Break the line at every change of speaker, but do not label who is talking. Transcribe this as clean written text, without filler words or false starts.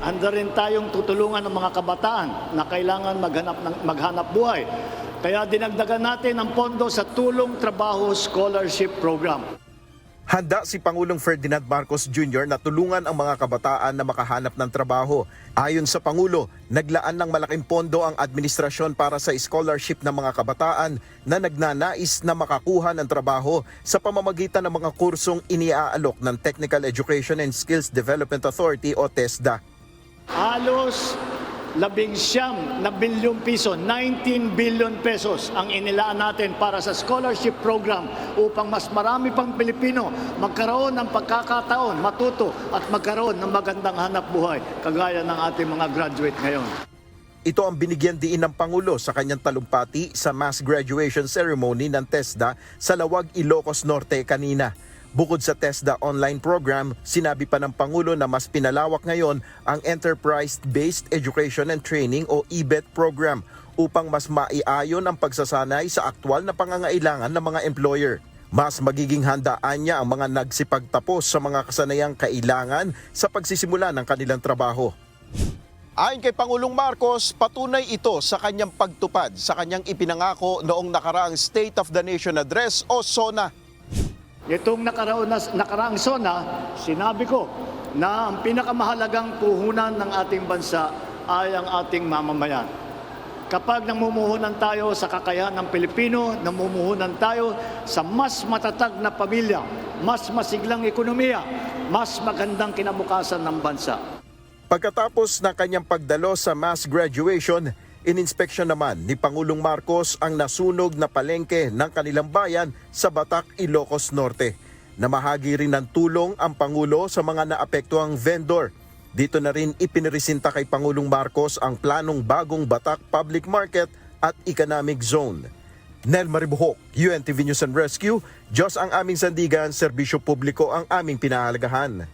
handa rin tayong tutulungan ng mga kabataan na kailangan maghanap buhay. Kaya dinagdagan natin ang pondo sa Tulong Trabaho Scholarship Program.
Handa si Pangulong Ferdinand Marcos Jr. na tulungan ang mga kabataan na makahanap ng trabaho. Ayon sa Pangulo, naglaan ng malaking pondo ang administrasyon para sa scholarship ng mga kabataan na nagnanais na makakuha ng trabaho sa pamamagitan ng mga kursong iniaalok ng Technical Education and Skills Development Authority o TESDA.
Halos 19 bilyong piso, 19 billion pesos ang inilaan natin para sa scholarship program upang mas marami pang Pilipino magkaroon ng pagkakataon, matuto at magkaroon ng magandang hanap buhay kagaya ng ating mga graduate ngayon.
Ito ang binigyan diin ng Pangulo sa kanyang talumpati sa mass graduation ceremony ng TESDA sa Lawag, Ilocos Norte kanina. Bukod sa TESDA online program, sinabi pa ng Pangulo na mas pinalawak ngayon ang Enterprise-Based Education and Training o EBET program upang mas maiayon ang pagsasanay sa aktwal na pangangailangan ng mga employer. Mas magiging handaan niya ang mga nagsipagtapos sa mga kasanayang kailangan sa pagsisimula ng kanilang trabaho. Ayon kay Pangulong Marcos, patunay ito sa kanyang pagtupad sa kanyang ipinangako noong nakaraang State of the Nation Address o SONA.
Itong nakaraang SONA, sinabi ko na ang pinakamahalagang puhunan ng ating bansa ay ang ating mamamayan. Kapag namumuhunan tayo sa kakayahan ng Pilipino, namumuhunan tayo sa mas matatag na pamilya, mas masiglang ekonomiya, mas magandang kinabukasan ng bansa.
Pagkatapos ng kanyang pagdalo sa mass graduation, ininspeksyon naman ni Pangulong Marcos ang nasunog na palengke ng kanilang bayan sa Batak, Ilocos Norte. Namahagi rin ng tulong ang Pangulo sa mga naapektuhang vendor. Dito na rin ipiniresinta kay Pangulong Marcos ang planong bagong Batak Public Market at Economic Zone. Nel Maribuhok, UNTV News and Rescue, Diyos ang aming sandigan, serbisyo publiko ang aming pinahalagahan.